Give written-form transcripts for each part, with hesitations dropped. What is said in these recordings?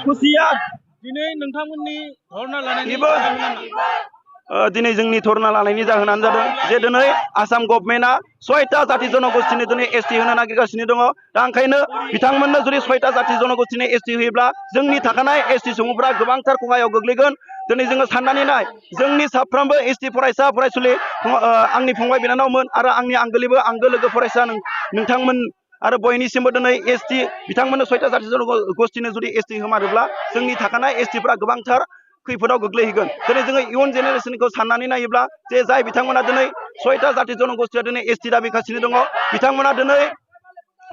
खुसिया दिनै नोंथांमोननि धरना लानायनि दिनै जोंनि धरना लानायनि जाहोनानो जादों जे दिनै आसाम गभर्नमेन्टआ 6टा जाति जनगोष्ठीनो दिनै एसटी होनो नागिरगासिनो दङ दा ओंखायनो बिथांमोननो जुदि 6टा जाति जनगोष्ठीनो एसटी होयोब्ला जोंनि थाखानाय एसटी सुबुंफोरा गोबांथार खहायाव गोग्लैगोन दिनै जोङो साननानै नाय जोंनि साफ्रोमबो एसटी फरायसा फरायसुलि आंनि फंबाय बिनानावमोन आरो आंनि आंगो लोगो फरायसा नोंथांमोन आरो बयनिसिमबो दिनै एसटी बिथांमोननो 6टा जाति जनगोष्ठीनो जुदि एसटी होमारोब्ला जोंनि थाखानाय एसटीफोरा गोबांथार खैफोदाव गोग्लैहैगोन दिनै जोङो इयुन जेनेरेशनखौ साननानै नायोब्ला जे जाय बिथांमोना दिनै 6टा जाति जनगोष्ठीया दिनै एसटी दाबिगासिनो दङ बिथांमोना दिनै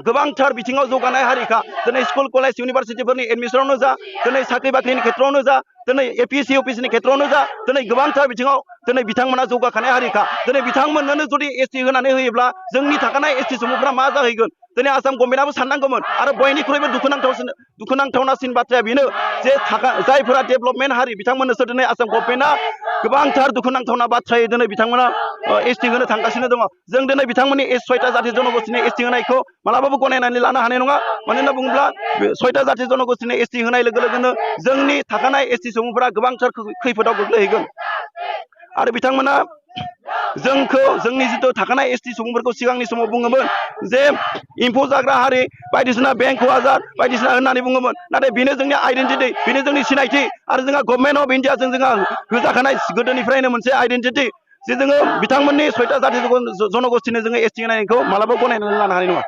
गोबांथार बिथिङाव जौगानाय हारिखा दिनै स्कुल कलेज इउनिभारसिटिफोरनि एडमिसनावनो जा दिनै साख्रि बाख्रिनि खेत्रआवनो जा दिनै एपिएससि इउपिएससिनि खेत्रआवनो जा दिनै गोबांथार बिथिङाव दिनै बिथांमोना जौगाखानाय हारिखा दिनै बिथांमोननो जुदि एसटी होनानै होयोब्ला जोंनि थाखानाय एसटी सुबुंफोरा मा जाहैगोन दिनै आसाम गभर्नमेन्टआबो साननांगौमोन आरो बयनिख्रुइबो दुखुनांथावनासिन बाथ्राया बेनो जे जायफोरा डेभेलपमेन्ट हारि बिथांमोननोसो दिनै आसाम गभर्नमेन्टआ गोबांथार दुखुनांथावना बाथ्रायै दिनै बिथांमोना एसटी होनो थांगासिनो दङ जों दिनै बिथांमोननि 6टा जाति जनगोष्ठीनि एसटी होनायखौ मालाबाबो गनायनानै लानो हानाय नङा मानो होनना बुङोब्ला 6टा जाति जनगोष्ठीनि एसटी होनाय लोगो लोगोनो जोंनि थाखानाय एसटी सुबुंफोरा गोबांथार खैफोदाव गोग्लैहैगोन आरो बिथांमोना जोंनि जिथु थाखानाय एसटी सुबुंफोरखौ सिगांनि समाव बुङोमोन जे एम्फौ जाग्रा हारि बायदिसिना बेंक हवाजार बायदिसिना होननानै बुङोमोन नाथाय बेनो जोंनि आइडेन्टिटि बेनो जोंनि सिनायथि आरो जोंहा गभर्नमेन्ट अफ इन्डियाजों जोंहा होजाखानाय गोदोनिफ्रायनो मोनसे आइडेन्टिटि जे जोङो बिथांमोननि 6टा जाति जनगोष्ठीनो जोङो एसटी होनायखौ मालाबा गनायनानै लानो हानाय नङा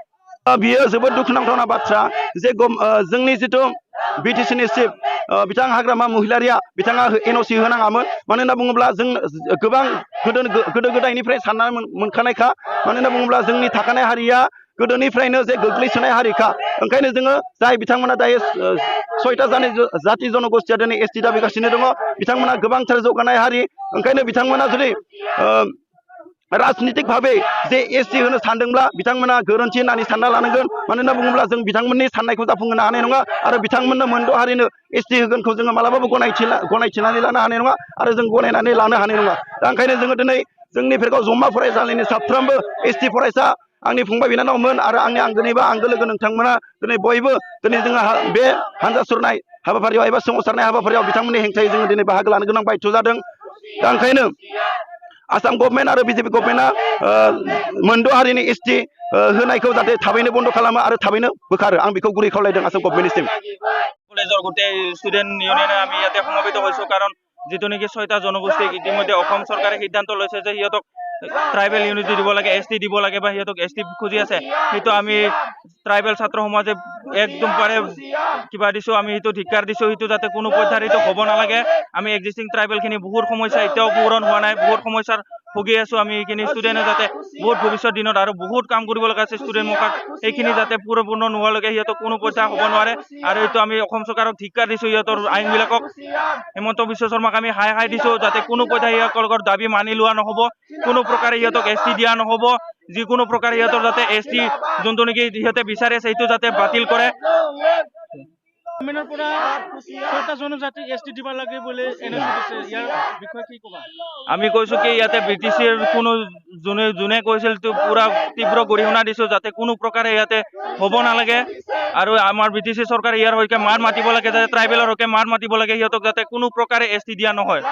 बियो जोबोद दुखुनांथावना बाथ्रा जे जोंनि जिथु बिटिसिनि चिफ बिथां हाग्रामा महिलारिया बिथाङा एनअसि होनाङामोन मानो होनना बुङोब्ला जों गोबां गोदो गोदायनिफ्राय सानना मोनखानायखा मानो होनना बुङोब्ला जोंनि थाखानाय हारिया गोदोनिफ्रायनो जे गोग्लैसोनाय हारिखा ओंखायनो जोङो जाय बिथांमोना दायो 6टा जाति जनगोष्ठीया दिनै एसटी दाबिगासिनो दङ बिथांमोना गोबांथार जौगानाय हारि ओंखायनो बिथांमोना जुदि राजनितिक भावे जे एसटी होनो सानदोंब्ला बिथांमोना गोरोन्थि होननानै सानना लानांगोन मानो होनना बुङोब्ला जों बिथांमोननि साननायखौ जाफुंहोनो हानाय नङा आरो बिथांमोननो मोनद' हारिनो एसटी होगोनखौ जोङो मालाबाबो गनायथिनानै लानो हानाय नङा आरो जों गनायनानै लानो हानाय नङा दा ओंखायनो जोङो दिनै जोंनि भेरगाव जम्मा फरायसालिनि साफ्रोमबो एसटी फरायसा आंनि फंबाय बिनानावमोन आरो आंनि आंगो लोगो नोंथांमोना दिनै बयबो दिनै जोंहा बे हानजा सुरनाय हाबाफारियाव एबा सोमावसारनाय हाबाफारियाव बिथांमोननि हेंथायै जोङो दिनै बाहागो लानो गोनां बायध' जादों दा ओंखायनो आसाम गभर्नमेन्ट आरो बिजेपि गभर्नमेन्टआ मोनद' हारिनि एसटी होनायखौ जाहाथे थाबैनो बन्द' खालामो आरो थाबैनो बोखारो आं बेखौ गुरै खावलायदों आसाम गभर्नमेन्टनिसिम কলেজৰ গোটেই ষ্টুডেণ্ট ইউনিয়নে আমি ইয়াতে সমবেত হৈছোঁ কাৰণ যিটো নেকি 6টা জনগোষ্ঠীক ইতিমধ্যে অসম চৰকাৰে সিদ্ধান্ত লৈছে যে সিহঁতক ট্ৰাইবেল ইউনিটি দিব লাগে এসটি দিব লাগে বা সিহঁতক এসটি খুজি আছে সেইটো আমি ট্ৰাইবেল ছাত্ৰ সমাজে একদম পাৰে কিবা দিছোঁ আমি সেইটো ধিক্কাৰ দিছোঁ সেইটো যাতে কোনো পদ্ধতিত হ'ব নালাগে আমি এক্সিষ্টিং ট্ৰাইবেলখিনি বহুত সমস্যা এতিয়াও পূৰণ হোৱা নাই বহুত সমস্যাৰ ভুগি আছোঁ আমি এইখিনি ষ্টুডেণ্টে যাতে বহুত ভৱিষ্যত দিনত আৰু বহুত কাম কৰিব লগা আছে ষ্টুডেণ্ট মকাক সেইখিনি যাতে পূৰ্ণ নোহোৱালৈকে সিহঁতক কোনো পইচা হ'ব নোৱাৰে আৰু এইটো আমি অসম চৰকাৰক ধিক্কাৰ দিছোঁ সিহঁতৰ আইনবিলাকক হিমন্ত বিশ্ব শৰ্মাক আমি হাই দিছোঁ যাতে কোনো পইচা সিহঁতৰ দাবী মানি লোৱা নহ'ব কোনো প্ৰকাৰে সিহঁতক এসটি দিয়া নহ'ব যিকোনো প্ৰকাৰে সিহঁতৰ যাতে এসটি যোনটো নেকি সিহঁতে বিচাৰে সেইটো যাতে বাতিল কৰে গভৰ্ণমেণ্টৰ পৰা 6টা জনজাতি ST দিব লাগে বুলি এনাউন্স কৰিছে ইয়াৰ বিষয়ে কি ক'বা আমি কৈছো কি ইয়াতে ব্ৰিটিছৰ কোনো যোনে কৈছিল তো পুৰা তীব্ৰ গৰিহণা দিছো যাতে কোনো প্ৰকাৰে ইয়াতে হ'ব নালাগে আৰু আমাৰ ব্ৰিটিছ চৰকাৰে ইয়াৰ হকে মাৰ মাতিব লাগে যাতে ট্ৰাইবেলৰ হকে মাৰ মাতিব লাগে সিহঁতক যাতে কোনো প্ৰকাৰে ST দিয়া নহয়